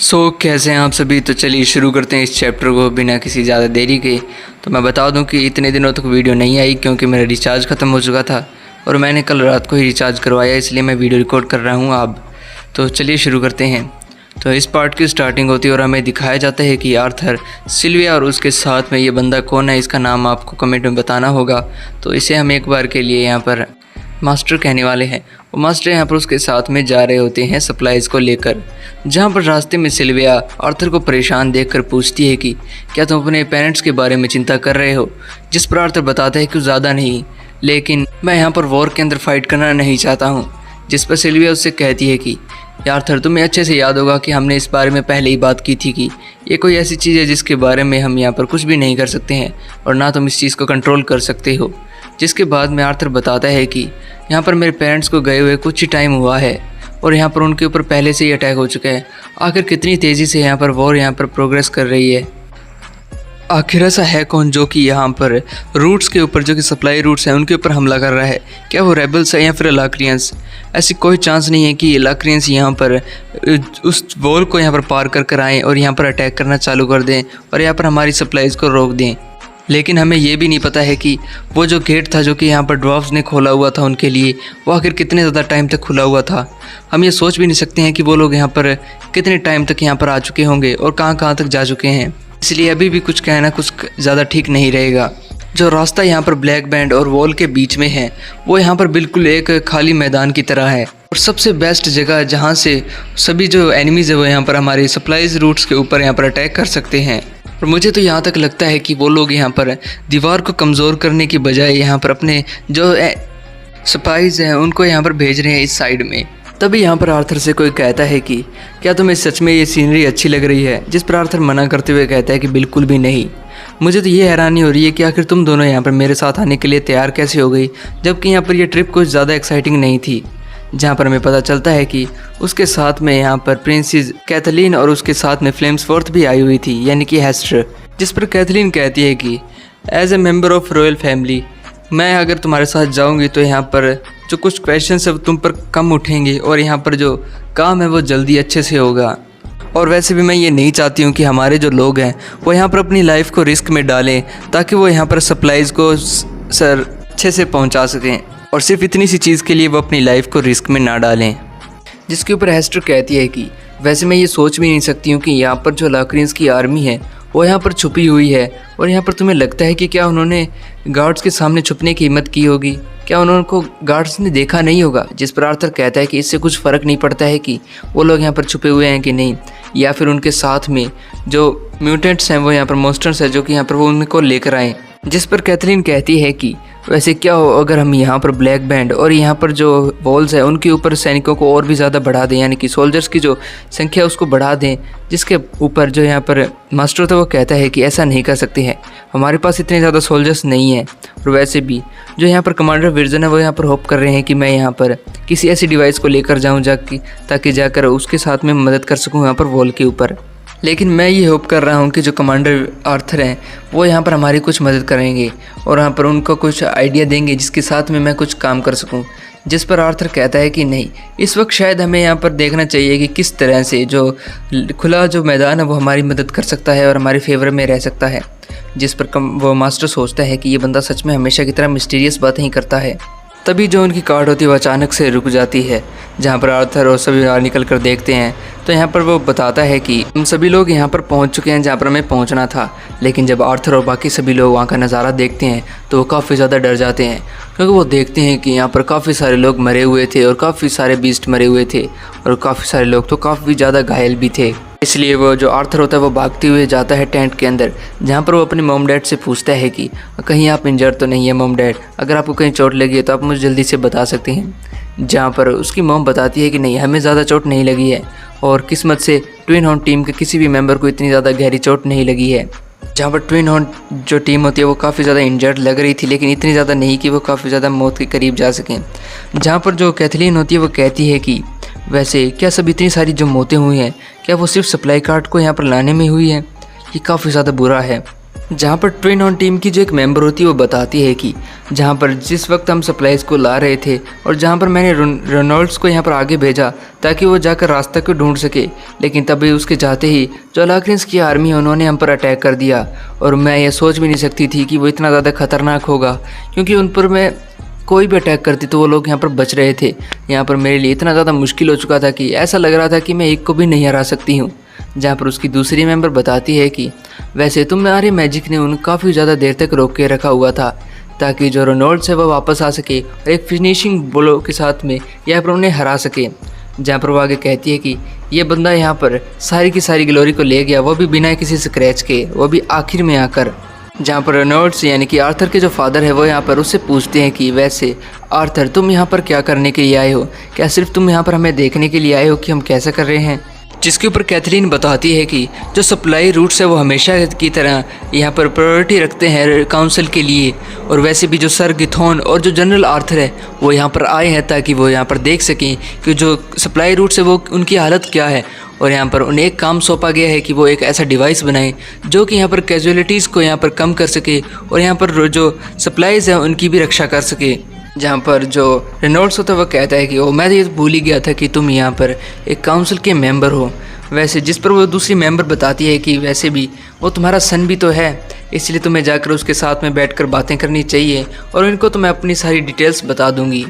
कैसे हैं आप सभी। तो चलिए शुरू करते हैं इस चैप्टर को बिना किसी ज़्यादा देरी के। तो मैं बता दूं कि इतने दिनों तक वीडियो नहीं आई क्योंकि मेरा रिचार्ज ख़त्म हो चुका था और मैंने कल रात को ही रिचार्ज करवाया, इसलिए मैं वीडियो रिकॉर्ड कर रहा हूं अब। तो चलिए शुरू करते हैं। तो इस पार्ट की स्टार्टिंग होती है और हमें दिखाया जाता है कि आर्थर, सिल्विया और उसके साथ में ये बंदा कौन है, इसका नाम आपको कमेंट में बताना होगा। तो इसे हम एक बार के लिए यहाँ पर मास्टर कहने वाले हैं। वो मास्टर यहाँ पर उसके साथ में जा रहे होते हैं सप्लाईज़ को लेकर, जहाँ पर रास्ते में सिल्विया आर्थर को परेशान देखकर पूछती है कि क्या तुम अपने पेरेंट्स के बारे में चिंता कर रहे हो, जिस पर आर्थर बताता है कि ज़्यादा नहीं, लेकिन मैं यहाँ पर वॉर के अंदर फाइट करना नहीं चाहता हूँ। जिस पर सिल्विया उससे कहती है कि आर्थर, तुम्हें अच्छे से याद होगा कि हमने इस बारे में पहले ही बात की थी कि ये कोई ऐसी चीज़ है जिसके बारे में हम यहाँ पर कुछ भी नहीं कर सकते हैं और ना तुम इस चीज़ को कंट्रोल कर सकते हो। जिसके बाद में आर्थर बताता है कि यहाँ पर मेरे पेरेंट्स को गए हुए कुछ ही टाइम हुआ है और यहाँ पर उनके ऊपर पहले से ही अटैक हो चुका है। आखिर कितनी तेज़ी से यहाँ पर वॉर यहाँ पर प्रोग्रेस कर रही है। आखिर ऐसा है कौन जो कि यहाँ पर रूट्स के ऊपर, जो कि सप्लाई रूट्स हैं, उनके ऊपर हमला कर रहा है? क्या वो रेबल्स है या फिर इलाक्रियंस? ऐसी कोई चांस नहीं है कि इलाक्रियंस यहाँ पर उस वॉल को यहाँ पर पार कर आएँ और यहाँ पर अटैक करना चालू कर दें और यहाँ पर हमारी सप्लाईज़ को रोक दें। लेकिन हमें ये भी नहीं पता है कि वो जो गेट था जो कि यहाँ पर ड्वार्फ्स ने खोला हुआ था उनके लिए, वो आखिर कितने ज़्यादा टाइम तक खुला हुआ था। हम ये सोच भी नहीं सकते हैं कि वो लोग यहाँ पर कितने टाइम तक यहाँ पर आ चुके होंगे और कहाँ तक जा चुके हैं। इसलिए अभी भी कुछ कहना कुछ ज़्यादा ठीक नहीं रहेगा। जो रास्ता यहाँ पर ब्लैक बैंड और वॉल के बीच में है, वो यहाँ पर बिल्कुल एक खाली मैदान की तरह है और सबसे बेस्ट जगह जहाँ से सभी जो एनिमीज़ है वो यहाँ पर हमारे सप्लाईज रूट्स के ऊपर यहाँ पर अटैक कर सकते हैं। और मुझे तो यहाँ तक लगता है कि वो लोग यहाँ पर दीवार को कमज़ोर करने की बजाय यहाँ पर अपने जो सप्लाईज हैं उनको यहाँ पर भेज रहे हैं इस साइड में। तभी यहाँ पर आर्थर से कोई कहता है कि क्या तुम्हें सच में ये सीनरी अच्छी लग रही है? जिस पर आर्थर मना करते हुए कहता है कि बिल्कुल भी नहीं। मुझे तो ये हैरानी हो रही है कि आखिर तुम दोनों यहाँ पर मेरे साथ आने के लिए तैयार कैसे हो गई, जबकि यहाँ पर यह ट्रिप कुछ ज़्यादा एक्साइटिंग नहीं थी। जहाँ पर हमें पता चलता है कि उसके साथ में यहाँ पर प्रिंसेस कैथलीन और उसके साथ में फ्लेम्सवर्थ भी आई हुई थी, यानी कि हेस्टर। जिस पर कैथलीन कहती है कि as a member of royal family, मैं अगर तुम्हारे साथ जाऊंगी तो यहाँ पर जो कुछ क्वेश्चंस है तुम पर कम उठेंगे और यहाँ पर जो काम है वो जल्दी अच्छे से होगा। और वैसे भी मैं ये नहीं चाहती हूँ कि हमारे जो लोग हैं वो यहाँ पर अपनी लाइफ को रिस्क में डालें ताकि वो यहाँ पर सप्लाईज़ को अच्छे से पहुँचा सकें, और सिर्फ इतनी सी चीज़ के लिए वो अपनी लाइफ को रिस्क में ना डालें। जिसके ऊपर हेस्टर कहती है कि वैसे मैं ये सोच भी नहीं सकती हूँ कि यहाँ पर जो लाक्रियंस की आर्मी है वो यहाँ पर छुपी हुई है और यहाँ पर तुम्हें लगता है कि क्या उन्होंने गार्ड्स के सामने छुपने की हिम्मत की होगी? क्या उनको गार्ड्स ने देखा नहीं होगा? जिस पर आर्थर कहता है कि इससे कुछ फ़र्क नहीं पड़ता है कि वो लोग यहाँ पर छुपे हुए हैं कि नहीं, या फिर उनके साथ में जो म्यूटेंट्स हैं वो यहाँ पर मॉन्स्टर्स हैं जो कि यहाँ पर वो उनको लेकर आएँ। जिस पर कैथलीन कहती है कि वैसे क्या हो अगर हम यहाँ पर ब्लैक बैंड और यहाँ पर जो वॉल्स है उनके ऊपर सैनिकों को और भी ज़्यादा बढ़ा दें, यानी कि सोल्जर्स की जो संख्या उसको बढ़ा दें। जिसके ऊपर जो यहाँ पर मास्टर था वो कहता है कि ऐसा नहीं कर सकते हैं, हमारे पास इतने ज़्यादा सोल्जर्स नहीं हैं। और वैसे भी जो यहाँ पर कमांडर विर्जन है वो यहाँ पर होप कर रहे हैं कि मैं यहाँ पर किसी ऐसी डिवाइस को लेकर जाऊँ ताकि जाकर उसके साथ में मदद कर सकूँ यहाँ पर वॉल के ऊपर। लेकिन मैं ये होप कर रहा हूँ कि जो कमांडर आर्थर हैं वो यहाँ पर हमारी कुछ मदद करेंगे और यहाँ पर उनको कुछ आइडिया देंगे जिसके साथ में मैं कुछ काम कर सकूँ। जिस पर आर्थर कहता है कि नहीं, इस वक्त शायद हमें यहाँ पर देखना चाहिए कि किस तरह से जो खुला जो मैदान है वो हमारी मदद कर सकता है और हमारे फेवर में रह सकता है। जिस पर वो मास्टर सोचता है कि ये बंदा सच में हमेशा की तरह मिस्टीरियस बातें ही करता है। तभी जो उनकी कार्ड होती है वो अचानक से रुक जाती है, जहाँ पर आर्थर और सभी बाहर निकल कर देखते हैं तो यहाँ पर वो बताता है कि हम सभी लोग यहाँ पर पहुँच चुके हैं जहाँ पर हमें पहुँचना था। लेकिन जब आर्थर और बाकी सभी लोग वहाँ का नज़ारा देखते हैं तो वो काफ़ी ज़्यादा डर जाते हैं, क्योंकि वो देखते हैं कि यहाँ पर काफ़ी सारे लोग मरे हुए थे और काफ़ी सारे बीस्ट मरे हुए थे और काफ़ी सारे लोग तो काफ़ी ज़्यादा घायल भी थे। इसलिए वो जो आर्थर होता है वो भागते हुए जाता है टेंट के अंदर, जहाँ पर वो अपने मॉम डैड से पूछता है कि कहीं आप इंजर्ड तो नहीं है मॉम डैड, अगर आपको कहीं चोट लगी है तो आप मुझे जल्दी से बता सकते हैं। जहाँ पर उसकी मॉम बताती है कि नहीं, हमें ज़्यादा चोट नहीं लगी है और किस्मत से ट्विन हॉर्न टीम के किसी भी मेंबर को इतनी ज़्यादा गहरी चोट नहीं लगी है। जहाँ पर ट्विन हॉर्न जो टीम होती है वो काफ़ी ज़्यादा इंजर्ड लग रही थी, लेकिन इतनी ज़्यादा नहीं कि वो काफ़ी ज़्यादा मौत के करीब जा सकें। जहाँ पर जो कैथलीन होती है वो कहती है कि वैसे क्या सब इतनी सारी जो मौतें हुई हैं क्या वो सिर्फ सप्लाई कार्ड को यहाँ पर लाने में हुई है? ये काफ़ी ज़्यादा बुरा है। जहाँ पर ट्विन ऑन टीम की जो एक मेंबर होती है वो बताती है कि जहाँ पर जिस वक्त हम सप्लाईज़ को ला रहे थे और जहाँ पर मैंने रेनॉल्ड्स को यहाँ पर आगे भेजा ताकि वो जाकर रास्ता को ढूंढ सके, लेकिन तभी उसके जाते ही जो अलाक्रेंस की आर्मी है उन्होंने हम पर अटैक कर दिया। और मैं ये सोच भी नहीं सकती थी कि वो इतना ज़्यादा खतरनाक होगा, क्योंकि उन पर मैं कोई भी अटैक करती तो वो लोग यहाँ पर बच रहे थे। यहाँ पर मेरे लिए इतना ज़्यादा मुश्किल हो चुका था कि ऐसा लग रहा था कि मैं एक को भी नहीं हरा सकती हूँ। जहाँ पर उसकी दूसरी मेंबर बताती है कि वैसे तुम्हारे मैजिक ने उन्हें काफ़ी ज़्यादा देर तक रोक के रखा हुआ था ताकि जो रेनॉल्ड्स है वह वापस आ सके और एक फिनिशिंग ब्लो के साथ में यहाँ पर उन्हें हरा सके। जहाँ पर वो आगे कहती है कि ये बंदा यहाँ पर सारी की सारी ग्लोरी को ले गया, वो भी बिना किसी स्क्रैच के, वो भी आखिर में आकर। जहाँ पर रेनॉल्ड्स यानी कि आर्थर के जो फादर है वो यहाँ पर उससे पूछते हैं कि वैसे आर्थर तुम यहाँ पर क्या करने के लिए आए हो? क्या सिर्फ तुम यहाँ पर हमें देखने के लिए आए हो कि हम कैसा कर रहे हैं? जिसके ऊपर कैथरीन बताती है कि जो सप्लाई रूट्स है वो हमेशा की तरह यहाँ पर प्रायोरिटी रखते हैं काउंसिल के लिए, और वैसे भी जो सर गिथोन और जो जनरल आर्थर है वो यहाँ पर आए हैं ताकि वो यहाँ पर देख सकें कि जो सप्लाई रूट्स है वो उनकी हालत क्या है। और यहाँ पर उन्हें एक काम सौंपा गया है कि वो एक ऐसा डिवाइस बनाएं जो कि यहाँ पर कैजुअलिटीज़ को यहाँ पर कम कर सके और यहाँ पर जो सप्लाईज़ हैं उनकी भी रक्षा कर सके। जहाँ पर जो रेनॉल्ड्स होता है वह कहता है कि ओ मैं ये भूल ही गया था कि तुम यहाँ पर एक काउंसिल के मेंबर हो। वैसे जिस पर वो दूसरी मेंबर बताती है कि वैसे भी वो तुम्हारा सन भी तो है, इसलिए तुम्हें जाकर उसके साथ में बैठकर बातें करनी चाहिए और इनको तो मैं अपनी सारी डिटेल्स बता दूंगी।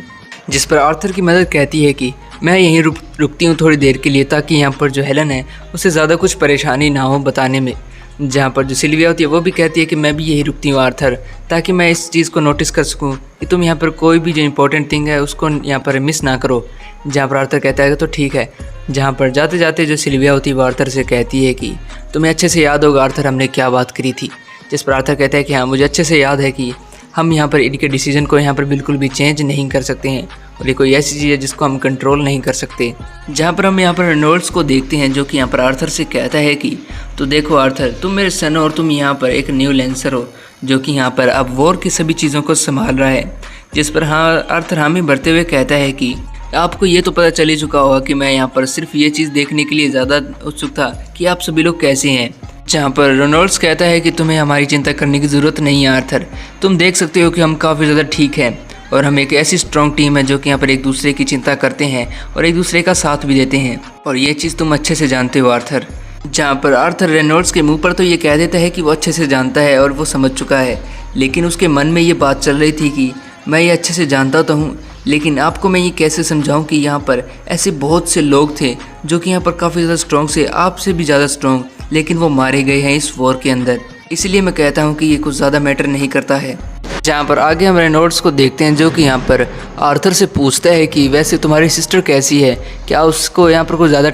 जिस पर आर्थर की मदद कहती है कि मैं यहीं रुकती हूँ थोड़ी देर के लिए ताकि यहाँ पर जो हेलन है उसे ज़्यादा कुछ परेशानी ना हो बताने में। जहाँ पर जो सिल्विया होती है वो भी कहती है कि मैं भी यही रुकती हूँ आर्थर, ताकि मैं इस चीज़ को नोटिस कर सकूँ कि तुम यहाँ पर कोई भी जो इंपॉर्टेंट थिंग है उसको यहाँ पर मिस ना करो। जहाँ पर आर्थर कहता है तो ठीक है। जहाँ पर जाते जाते जो सिल्विया होती है वो आर्थर से कहती है कि तुम्हें अच्छे से याद होगा आर्थर हमने क्या बात करी थी। जिस पर आर्थर कहता है कि हाँ मुझे अच्छे से याद है कि हम यहाँ पर इनके डिसीजन को यहाँ पर बिल्कुल भी चेंज नहीं कर सकते हैं और ये कोई ऐसी चीज़ है जिसको हम कंट्रोल नहीं कर सकते। जहाँ पर हम यहाँ पर रेनॉल्ड्स को देखते हैं जो कि यहाँ पर आर्थर से कहता है कि तो देखो आर्थर तुम मेरे सन हो और तुम यहाँ पर एक न्यू लेंसर हो जो कि यहाँ पर अब वॉर की सभी चीज़ों को संभाल रहा है। जिस पर हाँ आर्थर हामी भरते हुए कहता है कि आपको ये तो पता चल ही चुका होगा कि मैं यहाँ पर सिर्फ ये चीज़ देखने के लिए ज़्यादा उत्सुक था कि आप सभी लोग कैसे हैं। जहाँ पर रेनॉल्ड्स कहता है कि तुम्हें हमारी चिंता करने की ज़रूरत नहीं है आर्थर, तुम देख सकते हो कि हम काफ़ी ज़्यादा ठीक हैं और हम एक ऐसी स्ट्रॉन्ग टीम है जो कि यहाँ पर एक दूसरे की चिंता करते हैं और एक दूसरे का साथ भी देते हैं और ये चीज़ तुम अच्छे से जानते हो आर्थर। जहाँ पर आर्थर रेनॉल्ड्स के मुंह पर तो ये कह देता है कि वो अच्छे से जानता है और वो समझ चुका है, लेकिन उसके मन में ये बात चल रही थी कि मैं ये अच्छे से जानता तो हूँ, लेकिन आपको मैं ये कैसे समझाऊँ कि यहाँ पर ऐसे बहुत से लोग थे जो कि यहाँ पर काफ़ी ज़्यादा स्ट्रॉन्ग से, आपसे भी ज़्यादा स्ट्रॉन्ग, लेकिन वो मारे गए हैं इस वॉर के अंदर। इसलिए मैं कहता हूँ कि ये कुछ ज़्यादा मैटर नहीं करता है। जहाँ पर आगे हम रेनॉल्ड्स को देखते हैं जो कि यहाँ पर आर्थर से पूछता है कि वैसे तुम्हारी सिस्टर कैसी है, क्या उसको यहाँ पर कुछ ज़्यादा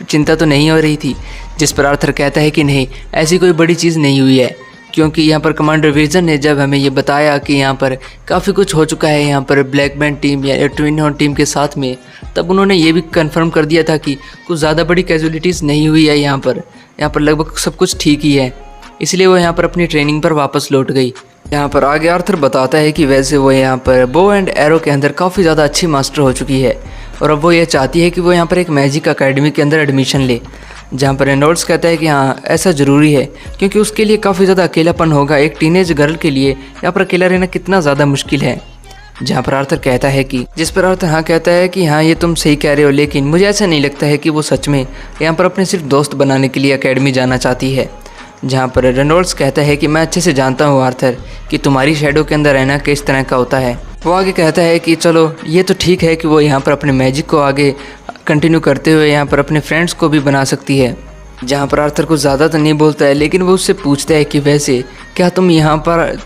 चिंता तो नहीं हो रही थी। जिस पर आर्थर कहता है कि नहीं ऐसी कोई बड़ी चीज़ नहीं हुई है, क्योंकि यहाँ पर कमांडर विजन ने जब हमें ये बताया कि यहाँ पर काफ़ी कुछ हो चुका है यहाँ पर ब्लैक बैन टीम या ट्विन हॉर्न टीम के साथ में, तब उन्होंने ये भी कंफर्म कर दिया था कि कुछ ज़्यादा बड़ी कैजुअलिटीज़ नहीं हुई है। यहाँ पर लगभग सब कुछ ठीक ही है, इसलिए वो यहाँ पर अपनी ट्रेनिंग पर वापस लौट गई। यहाँ पर आगे आर्थर बताता है कि वैसे वो यहाँ पर बो एंड एरो के अंदर काफ़ी ज़्यादा अच्छी मास्टर हो चुकी है और अब वो ये चाहती है कि वो यहाँ पर एक मैजिक अकेडमी के अंदर एडमिशन ले। जहाँ पर रेनॉल्ड्स कहता है कि हाँ ऐसा ज़रूरी है क्योंकि उसके लिए काफ़ी ज़्यादा अकेलापन होगा। एक टीनेज गर्ल के लिए यहाँ पर अकेला रहना कितना ज़्यादा मुश्किल है। जहाँ पर आर्थर कहता है कि जिस पर आर्थर हाँ कहता है कि हाँ ये तुम सही कह रहे हो, लेकिन मुझे ऐसा नहीं लगता है कि वो सच में यहाँ पर अपने सिर्फ दोस्त बनाने के लिए अकेडमी जाना चाहती है। जहाँ पर रेनॉल्ड्स कहता है कि मैं अच्छे से जानता हूँ आर्थर कि तुम्हारी शैडो के अंदर रहना किस तरह का होता है। वो आगे कहता है कि चलो ये तो ठीक है कि वो यहाँ पर अपने मैजिक को आगे कंटिन्यू करते हुए यहाँ पर अपने फ्रेंड्स को भी बना सकती है। जहाँ पर आर्थर कुछ ज़्यादा तो नहीं बोलता है, लेकिन वो उससे पूछता है कि वैसे क्या तुम यहाँ पर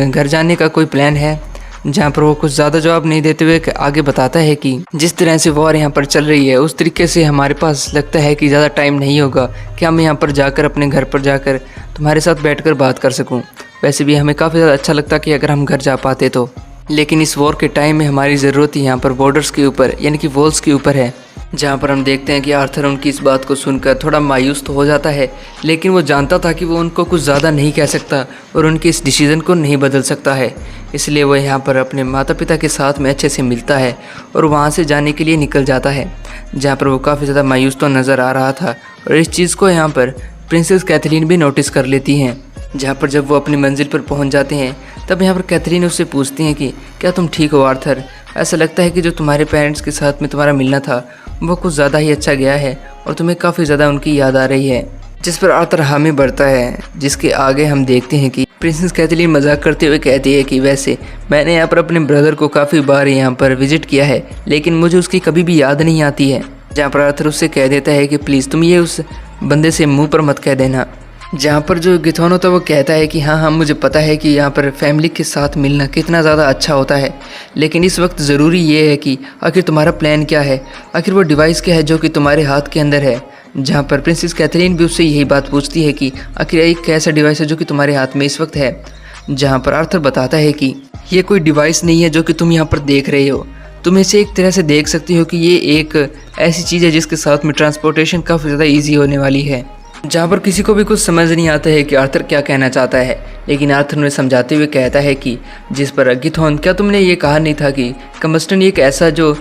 घर जाने का कोई प्लान है। जहाँ पर वो कुछ ज़्यादा जवाब नहीं देते हुए आगे बताता है कि जिस तरह से वॉर यहाँ पर चल रही है उस तरीके से हमारे पास लगता है कि ज़्यादा टाइम नहीं होगा कि हम यहाँ पर जाकर अपने घर पर जाकर तुम्हारे साथ बैठकर बात कर सकूँ। वैसे भी हमें काफ़ी ज़्यादा अच्छा लगता कि अगर हम घर जा पाते तो, लेकिन इस वॉर के टाइम में हमारी ज़रूरत ही यहाँ पर बॉर्डर्स के ऊपर यानी कि वॉल्स के ऊपर है। जहाँ पर हम देखते हैं कि आर्थर उनकी इस बात को सुनकर थोड़ा मायूस तो हो जाता है, लेकिन वो जानता था कि वो उनको कुछ ज़्यादा नहीं कह सकता और उनके इस डिसीज़न को नहीं बदल सकता है। इसलिए वो यहाँ पर अपने माता पिता के साथ में अच्छे से मिलता है और वहाँ से जाने के लिए निकल जाता है। जहाँ पर वो काफ़ी ज़्यादा मायूस तो नज़र आ रहा था और इस चीज़ को यहाँ पर प्रिंसेस कैथरीन भी नोटिस कर लेती हैं। जहाँ पर जब वो अपनी मंजिल पर पहुँच जाते हैं तब यहाँ पर कैथरीन उससे पूछती हैं कि क्या तुम ठीक हो आर्थर, ऐसा लगता है कि जो तुम्हारे पेरेंट्स के साथ में तुम्हारा मिलना था वो कुछ ज़्यादा ही अच्छा गया है और तुम्हें काफ़ी ज़्यादा उनकी याद आ रही है। जिस पर आर्थर हामी बढ़ता है, जिसके आगे हम देखते हैं कि प्रिंसेस कैथरीन मजाक करते हुए कहती है कि वैसे मैंने यहाँ पर अपने ब्रदर को काफ़ी बार यहाँ पर विजिट किया है लेकिन मुझे उसकी कभी भी याद नहीं आती है। जहाँ पर आर्थर उससे कह देता है कि प्लीज़ तुम ये उस बंदे से मुंह पर मत कह देना। जहाँ पर जो गिथोन होता है वो कहता है कि हाँ मुझे पता है कि यहाँ पर फैमिली के साथ मिलना कितना ज़्यादा अच्छा होता है, लेकिन इस वक्त ज़रूरी ये है कि आखिर तुम्हारा प्लान क्या है, आखिर वो डिवाइस क्या है जो कि तुम्हारे हाथ के अंदर है। जहाँ पर प्रिंसेस कैथरीन भी उससे यही बात पूछती है कि आखिर एक कैसा डिवाइस है जो कि तुम्हारे हाथ में इस वक्त है। जहाँ पर आर्थर बताता है कि ये कोई डिवाइस नहीं है जो कि तुम यहाँ पर देख रहे हो, तुम इसे एक तरह से देख सकती हो कि ये एक ऐसी चीज़ है जिसके साथ में ट्रांसपोर्टेशन काफ़ी ज़्यादा ईजी होने वाली है। जहाँ पर किसी को भी कुछ समझ नहीं आता है कि आर्थर क्या कहना चाहता है, लेकिन आर्थर उन्हें समझाते हुए कहता है कि जिस पर गिथोन, क्या तुमने ये कहा नहीं था कि कंबस्टन एक ऐसा जो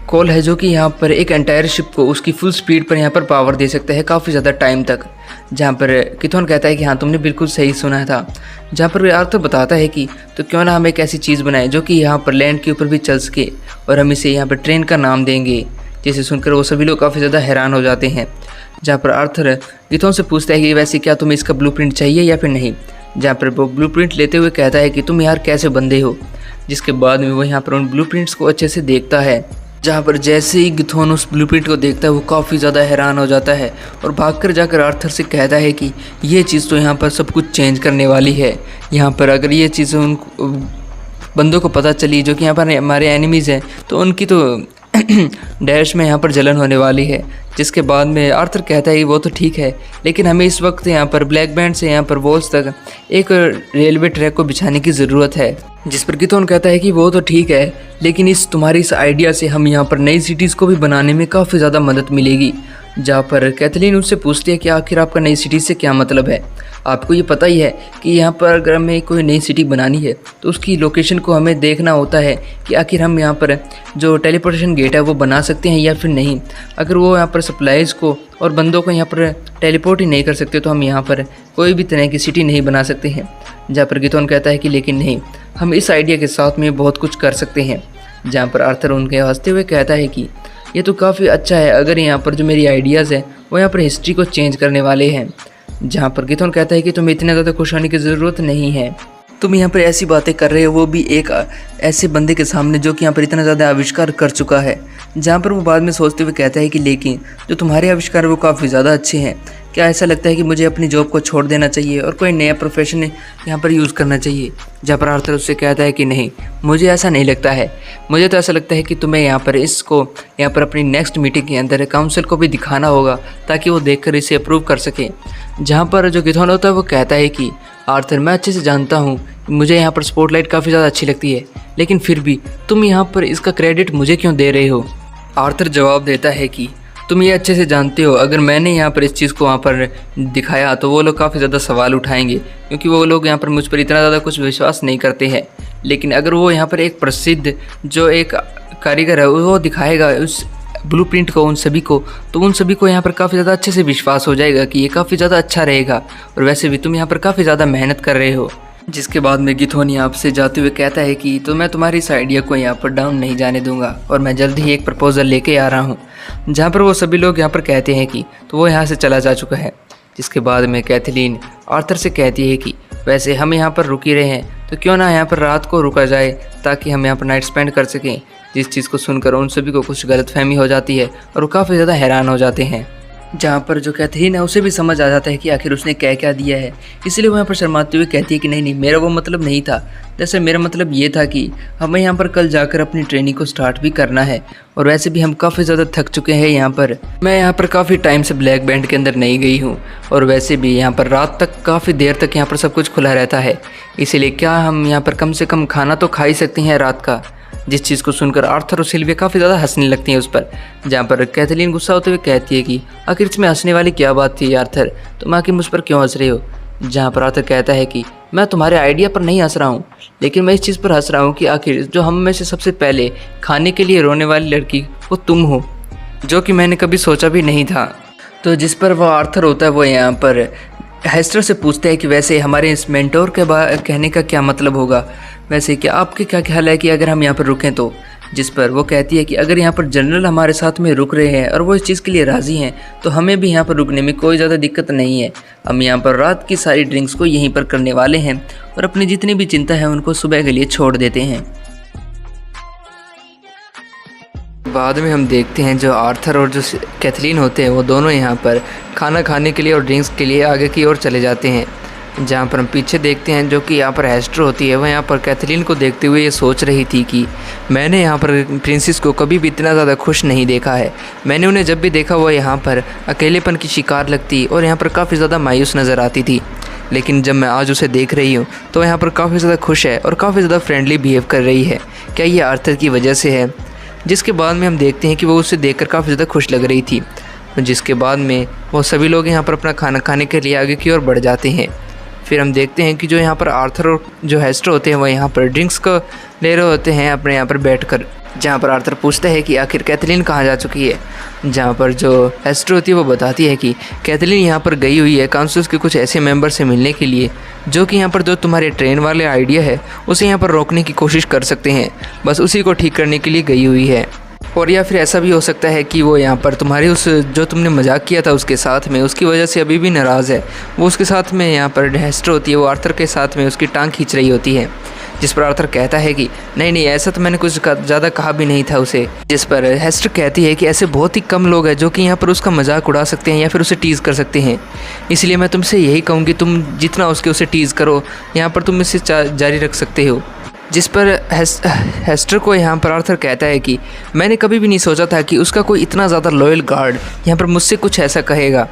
कॉल है जो कि यहाँ पर एक एंटायर शिप को उसकी फुल स्पीड पर यहाँ पर पावर दे सकता है काफ़ी ज़्यादा टाइम तक। जहाँ पर गिथोन कहता है कि हाँ तुमने बिल्कुल सही सुना था। जहाँ पर आर्थर बताता है कि तो क्यों ना हम एक ऐसी चीज़ बनाएं जो कि यहाँ पर लैंड के ऊपर भी चल सके और हम इसे यहाँ पर ट्रेन का नाम देंगे। जिसे सुनकर वो सभी लोग काफ़ी ज़्यादा हैरान हो जाते हैं। जहाँ पर आर्थर गिथोन से पूछता है कि वैसे क्या तुम्हें इसका ब्लूप्रिंट चाहिए या फिर नहीं। जहाँ पर वो ब्लूप्रिंट लेते हुए कहता है कि तुम यार कैसे बंदे हो। जिसके बाद में वो यहाँ पर उन ब्लूप्रिंट्स को अच्छे से देखता है। जहाँ पर जैसे ही गिथोन उस ब्लूप्रिंट को देखता है वो काफ़ी ज़्यादा हैरान हो जाता है और भागकर जाकर आर्थर से कहता है कि ये चीज़ तो यहाँ पर सब कुछ चेंज करने वाली है। यहाँ पर अगर ये चीज़ उन बंदों को पता चली जो कि यहाँ पर हमारे एनिमीज़ हैं तो उनकी तो डैश में यहाँ पर जलन होने वाली है। जिसके बाद में आर्थर कहता है कि वो तो ठीक है, लेकिन हमें इस वक्त यहाँ पर ब्लैक बैंड से यहाँ पर वॉल्स तक एक रेलवे ट्रैक को बिछाने की ज़रूरत है। जिस पर गिथोन कहता है कि वो तो ठीक है, लेकिन तुम्हारी इस आइडिया से हम यहाँ पर नई सिटीज़ को भी बनाने में काफ़ी ज़्यादा मदद मिलेगी। जहाँ पर कैथरीन उससे पूछती है कि आखिर आपका नई सिटी से क्या मतलब है। आपको ये पता ही है कि यहाँ पर अगर हमें कोई नई सिटी बनानी है तो उसकी लोकेशन को हमें देखना होता है कि आखिर हम यहाँ पर जो टेलीपोर्टेशन गेट है वो बना सकते हैं या फिर नहीं। अगर वो यहाँ पर सप्लाईज़ को और बंदों को यहाँ पर टेलीपोर्ट ही नहीं कर सकते तो हम यहाँ पर कोई भी तरह की सिटी नहीं बना सकते हैं। जहाँ पर गिथोन कहता है कि लेकिन नहीं, हम इस आइडिया के साथ में बहुत कुछ कर सकते हैं। जहाँ पर आर्थर उनके हंसते हुए कहता है कि ये तो काफ़ी अच्छा है अगर यहाँ पर जो मेरी आइडियाज़ हैं वो यहाँ पर हिस्ट्री को चेंज करने वाले हैं। जहाँ पर गिथोन कहता है कि तुम्हें इतने ज़्यादा खुश होने की ज़रूरत नहीं है, तुम यहाँ पर ऐसी बातें कर रहे हो वो भी एक ऐसे बंदे के सामने जो कि यहाँ पर इतना ज़्यादा आविष्कार कर चुका है। जहाँ पर वो बाद में सोचते हुए कहता है कि लेकिन जो तुम्हारे आविष्कार वो काफ़ी ज़्यादा अच्छे हैं, क्या ऐसा लगता है कि मुझे अपनी जॉब को छोड़ देना चाहिए और कोई नया प्रोफेशन यहाँ पर यूज़ करना चाहिए। जहाँ पर आर्थर उससे कहता है कि नहीं, मुझे ऐसा नहीं लगता है, मुझे तो ऐसा लगता है कि तुम्हें यहाँ पर इसको यहाँ पर अपनी नेक्स्ट मीटिंग के अंदर काउंसिल को भी दिखाना होगा ताकि वो देखकर इसे अप्रूव कर सके। जहाँ पर जो गिथोन होता है वो कहता है कि आर्थर, मैं अच्छे से जानता हूँ मुझे यहाँ पर स्पॉटलाइट काफ़ी ज़्यादा अच्छी लगती है, लेकिन फिर भी तुम यहाँ पर इसका क्रेडिट मुझे क्यों दे रहे हो। आर्थर जवाब देता है कि तुम ये अच्छे से जानते हो अगर मैंने यहाँ पर इस चीज़ को वहाँ पर दिखाया तो वो लोग काफ़ी ज़्यादा सवाल उठाएंगे, क्योंकि वो लोग यहाँ पर मुझ पर इतना ज़्यादा कुछ विश्वास नहीं करते हैं। लेकिन अगर वो यहाँ पर एक प्रसिद्ध जो एक कारीगर है वो दिखाएगा उस ब्लूप्रिंट को उन सभी को, तो उन सभी को यहाँ पर काफ़ी ज़्यादा अच्छे से विश्वास हो जाएगा कि ये काफ़ी ज़्यादा अच्छा रहेगा और वैसे भी तुम यहाँ पर काफ़ी ज़्यादा मेहनत कर रहे हो। जिसके बाद में गिथोन यहाँ से जाते हुए कहता है कि तो मैं तुम्हारी इस आइडिया को यहाँ पर डाउन नहीं जाने दूंगा और मैं जल्द ही एक प्रपोज़ल लेके आ रहा हूँ। जहाँ पर वो सभी लोग यहाँ पर कहते हैं कि तो वो यहाँ से चला जा चुका है। जिसके बाद में कैथरीन आर्थर से कहती है कि वैसे हम यहाँ पर रुक ही रहे हैं तो क्यों ना यहाँ पर रात को रुका जाए ताकि हम यहाँ पर नाइट स्पेंड कर सकें। जिस चीज़ को सुनकर उन सभी को कुछ गलतफहमी हो जाती है और वो काफ़ी ज़्यादा हैरान हो जाते हैं। जहाँ पर जो कैथरीन है उसे भी समझ आ जाता है कि आखिर उसने क्या क्या दिया है, इसलिए वो यहाँ पर शर्माते हुए कहती है कि नहीं, मेरा वो मतलब नहीं था। जैसे मेरा मतलब ये था कि हमें यहाँ पर कल जाकर अपनी ट्रेनिंग को स्टार्ट भी करना है और वैसे भी हम काफ़ी ज़्यादा थक चुके हैं यहाँ पर। मैं यहाँ पर काफ़ी टाइम से ब्लैक बैंड के अंदर नहीं गई हूँ और वैसे भी यहाँ पर रात तक काफ़ी देर तक यहाँ पर सब कुछ खुला रहता है, इसीलिए क्या हम यहाँ पर कम से कम खाना तो खा ही सकते हैं रात का। जिस चीज़ को सुनकर आर्थर और सिल्विया काफ़ी ज़्यादा हंसने लगती हैं उस पर। जहाँ पर कैथरीन गुस्सा होते हुए कहती है कि आखिर इसमें हंसने वाली क्या बात थी आर्थर, तुम आखिर मुझ पर क्यों हंस रहे हो। जहाँ पर आर्थर कहता है कि मैं तुम्हारे आइडिया पर नहीं हंस रहा हूँ, लेकिन मैं इस चीज़ पर हंस रहा हूँ कि आखिर जो हम में से सबसे पहले खाने के लिए रोने वाली लड़की वो तुम हो, जो कि मैंने कभी सोचा भी नहीं था। तो जिस पर वह आर्थर होता है वो यहाँ पर हेस्टर से पूछते हैं कि वैसे हमारे इस मेंटोर के कहने का क्या मतलब होगा, वैसे क्या आपके क्या ख्याल है कि अगर हम यहाँ पर रुकें तो। जिस पर वो कहती है कि अगर यहाँ पर जनरल हमारे साथ में रुक रहे हैं और वो इस चीज़ के लिए राज़ी हैं तो हमें भी यहाँ पर रुकने में कोई ज़्यादा दिक्कत नहीं है। हम यहाँ पर रात की सारी ड्रिंक्स को यहीं पर करने वाले हैं और अपनी जितनी भी चिंता है उनको सुबह के लिए छोड़ देते हैं। बाद में हम देखते हैं जो आर्थर और जो कैथलीन होते हैं वो दोनों यहाँ पर खाना खाने के लिए और ड्रिंक्स के लिए आगे की ओर चले जाते हैं। जहाँ पर हम पीछे देखते हैं जो कि यहाँ पर हेस्टर होती है, वह यहाँ पर कैथलीन को देखते हुए ये सोच रही थी कि मैंने यहाँ पर प्रिंसेस को कभी भी इतना ज़्यादा खुश नहीं देखा है। मैंने उन्हें जब भी देखा वो यहाँ पर अकेलेपन की शिकार लगती और यहाँ पर काफ़ी ज़्यादा मायूस नज़र आती थी, लेकिन जब मैं आज उसे देख रही हूँ तो यहाँ पर काफ़ी ज़्यादा खुश है और काफ़ी ज़्यादा फ्रेंडली बिहेव कर रही है। क्या ये आर्थर की वजह से है? जिसके बाद में हम देखते हैं कि वो उसे देखकर काफ़ी ज़्यादा खुश लग रही थी। जिसके बाद में वो सभी लोग यहाँ पर अपना खाना खाने के लिए आगे की ओर बढ़ जाते हैं। फिर हम देखते हैं कि जो यहाँ पर आर्थर और जो हेस्टर होते हैं वो यहाँ पर ड्रिंक्स को ले रहे होते हैं अपने यहाँ पर बैठकर। जहाँ पर आर्थर पूछता है कि आखिर कैथलीन कहाँ जा चुकी है, जहाँ पर जो हेस्टर होती है वो बताती है कि कैथलीन यहाँ पर गई हुई है काउंसिल के कुछ ऐसे मेंबर से मिलने के लिए जो कि यहाँ पर जो तुम्हारे ट्रेन वाले आइडिया है उसे यहाँ पर रोकने की कोशिश कर सकते हैं, बस उसी को ठीक करने के लिए गई हुई है। और या फिर ऐसा भी हो सकता है कि वो यहाँ पर तुम्हारी उस जो तुमने मजाक किया था उसके साथ में उसकी वजह से अभी भी नाराज़ है। वो उसके साथ में यहाँ पर हेस्टर होती है, वो आर्थर के साथ में उसकी टांग खींच रही होती है। जिस पर आर्थर कहता है कि नहीं ऐसा तो मैंने कुछ ज़्यादा कहा भी नहीं था उसे। जिस पर हेस्टर कहती है कि ऐसे बहुत ही कम लोग हैं जो कि यहाँ पर उसका मजाक उड़ा सकते हैं या फिर उसे टीज़ कर सकते हैं, इसलिए मैं तुमसे यही कहूँगी तुम जितना उसके उसे टीज़ करो, यहाँ पर तुम इसे जारी रख सकते हो। जिस पर हेस्टर को यहाँ पर आर्थर कहता है कि मैंने कभी भी नहीं सोचा था कि उसका कोई इतना ज़्यादा लॉयल गार्ड यहाँ पर मुझसे कुछ ऐसा कहेगा।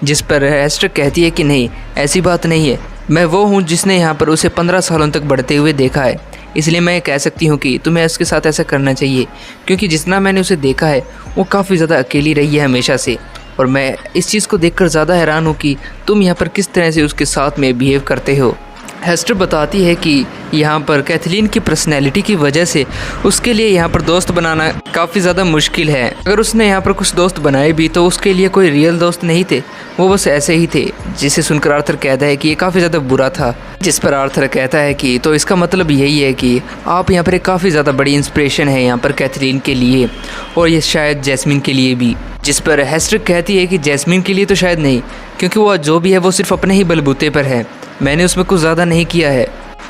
जिस पर हेस्टर कहती है कि नहीं ऐसी बात नहीं है, मैं वो हूँ जिसने यहाँ पर उसे 15 सालों तक बढ़ते हुए देखा है, इसलिए मैं कह सकती हूँ कि तुम्हें उसके साथ ऐसा करना चाहिए, क्योंकि जितना मैंने उसे देखा है वो काफ़ी ज़्यादा अकेली रही है हमेशा से, और मैं इस चीज़ को देखकर ज़्यादा हैरान हूँ कि तुम यहाँ पर किस तरह से उसके साथ में बिहेव करते हो। हेस्टर बताती है कि यहाँ पर कैथलीन की पर्सनैलिटी की वजह से उसके लिए यहाँ पर दोस्त बनाना काफ़ी ज़्यादा मुश्किल है। अगर उसने यहाँ पर कुछ दोस्त बनाए भी तो उसके लिए कोई रियल दोस्त नहीं थे, वो बस ऐसे ही थे। जिसे सुनकर आर्थर कहता है कि ये काफ़ी ज़्यादा बुरा था। जिस पर आर्थर कहता है कि तो इसका मतलब यही है कि आप यहाँ पर एक काफ़ी ज़्यादा बड़ी इंस्पिरेशन है यहाँ पर कैथलीन के लिए, और ये शायद जैस्मिन के लिए भी। जिस पर हेस्टर कहती है कि जैस्मिन के लिए तो शायद नहीं, क्योंकि वो जो भी है वो सिर्फ अपने ही बलबूते पर है, मैंने उसमें कुछ ज़्यादा नहीं किया है।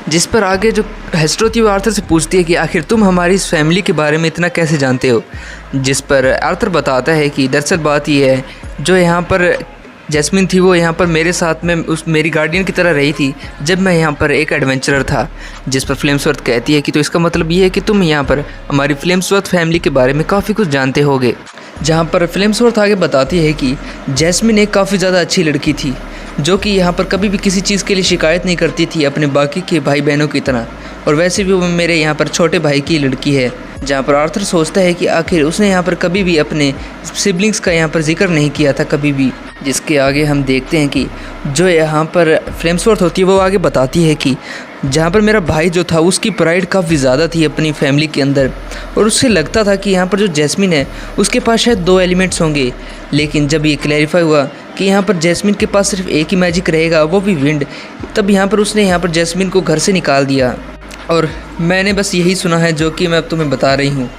जिस पर आगे जो हेस्टर होती है वो आर्थर से पूछती है कि आखिर तुम हमारी इस फैमिली के बारे में इतना कैसे जानते हो। जिस पर आर्थर बताता है कि दरअसल बात ये है, जो यहाँ पर जैस्मिन थी वो यहाँ पर मेरे साथ में मेरी गार्डियन की तरह रही थी जब मैं यहाँ पर एक एडवेंचरर था। जिस पर फ्लेम्सवर्थ कहती है कि तो इसका मतलब ये है कि तुम यहाँ पर हमारी फ्लेम्सवर्थ फैमिली के बारे में काफ़ी कुछ जानते होगे। जहाँ पर फ्लेम्सवर्थ आगे बताती है कि जैस्मिन एक काफ़ी ज़्यादा अच्छी लड़की थी जो कि यहाँ पर कभी भी किसी चीज़ के लिए शिकायत नहीं करती थी अपने बाकी के भाई बहनों की तरह, और वैसे भी वो मेरे यहाँ पर छोटे भाई की लड़की है। जहाँ पर आर्थर सोचता है कि आखिर उसने यहाँ पर कभी भी अपने सिबलिंग्स का यहाँ पर जिक्र नहीं किया था कभी भी। जिसके आगे हम देखते हैं कि जो यहाँ पर फ्लेम्सवर्थ होती है वो आगे बताती है कि जहाँ पर मेरा भाई जो था उसकी प्राइड काफ़ी ज़्यादा थी अपनी फैमिली के अंदर, और उससे लगता था कि यहाँ पर जो जैस्मिन है उसके पास शायद 2 एलिमेंट्स होंगे, लेकिन जब ये क्लैरिफाई हुआ कि यहाँ पर जैस्मिन के पास सिर्फ एक ही मैजिक रहेगा, वो भी विंड, तब यहाँ पर उसने यहाँ पर जैस्मिन को घर से निकाल दिया। और मैंने बस यही सुना है जो कि मैं अब तुम्हें बता रही हूँ,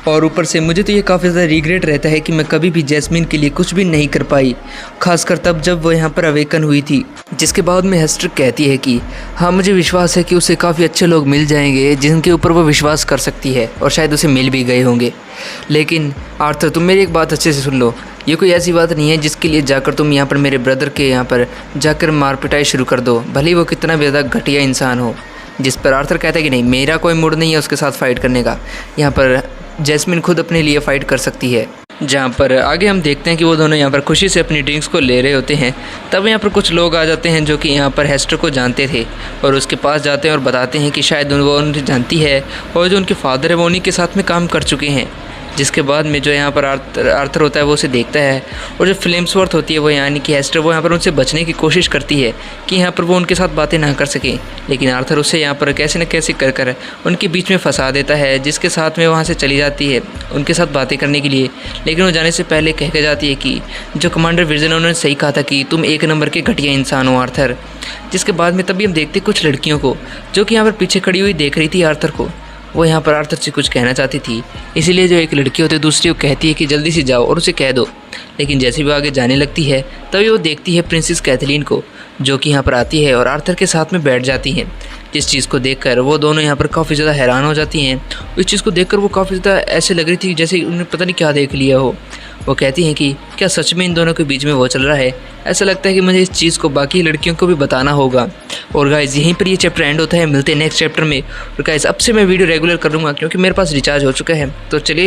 और ऊपर से मुझे तो ये काफ़ी ज़्यादा रिग्रेट रहता है कि मैं कभी भी जैस्मिन के लिए कुछ भी नहीं कर पाई, खासकर तब जब वो यहाँ पर अवेकन हुई थी। जिसके बाद में हेस्टर कहती है कि हाँ मुझे विश्वास है कि उसे काफ़ी अच्छे लोग मिल जाएंगे जिनके ऊपर वो विश्वास कर सकती है, और शायद उसे मिल भी गए होंगे। लेकिन आर्थर तुम मेरी एक बात अच्छे से सुन लो, ये कोई ऐसी बात नहीं है जिसके लिए जाकर तुम यहाँ पर मेरे ब्रदर के यहाँ पर जाकर मार पिटाई शुरू कर दो, भले ही वो कितना भी ज़्यादा घटिया इंसान हो। जिस पर आर्थर कहता है कि नहीं मेरा कोई मूड नहीं है उसके साथ फ़ाइट करने का, यहाँ पर जैस्मिन खुद अपने लिए फ़ाइट कर सकती है। जहाँ पर आगे हम देखते हैं कि वो दोनों यहाँ पर खुशी से अपनी ड्रिंक्स को ले रहे होते हैं, तब यहाँ पर कुछ लोग आ जाते हैं जो कि यहाँ पर हेस्टर को जानते थे, और उसके पास जाते हैं और बताते हैं कि शायद वो उन्हें जानती है और जो उनके फादर है वो उन्हीं के साथ में काम कर चुके हैं। जिसके बाद में जो यहाँ पर आर्थर होता है वो उसे देखता है, और जो फ्लेम्सवर्थ होती है वो यानी कि हेस्टर वो यहाँ पर उनसे बचने की कोशिश करती है कि यहाँ पर वो उनके साथ बातें ना कर सकें, लेकिन आर्थर उसे यहाँ पर कैसे न कैसे कर उनके बीच में फंसा देता है, जिसके साथ में वहाँ से चली जाती है उनके साथ बातें करने के लिए। लेकिन वो जाने से पहले कह के जाती है कि जो कमांडर विजन उन्होंने सही कहा था कि तुम एक नंबर के घटिया इंसान हो आर्थर। जिसके बाद में तभी हम देखते कुछ लड़कियों को जो कि यहाँ पर पीछे खड़ी हुई देख रही थी आर्थर को। वो यहाँ पर आर्थर से कुछ कहना चाहती थी, इसीलिए जो एक लड़की होती है दूसरी को कहती है कि जल्दी से जाओ और उसे कह दो। लेकिन जैसे भी वो आगे जाने लगती है तभी वो देखती है प्रिंसेस कैथलीन को, जो कि यहाँ पर आती है और आर्थर के साथ में बैठ जाती हैं। जिस चीज़ को देखकर वो दोनों यहाँ पर काफ़ी ज़्यादा हैरान हो जाती हैं। इस चीज़ को देखकर वो काफ़ी ज़्यादा ऐसे लग रही थी जैसे उन्हें पता नहीं क्या देख लिया हो। वो कहती हैं कि क्या सच में इन दोनों के बीच में वो चल रहा है। ऐसा लगता है कि मुझे इस चीज़ को बाकी लड़कियों को भी बताना होगा। और गाइस यहीं पर ये चैप्टर एंड होता है, मिलते हैं नेक्स्ट चैप्टर में। और गाइस अब से मैं वीडियो रेगुलर करूँगा क्योंकि मेरे पास रिचार्ज हो चुका है। तो चलिए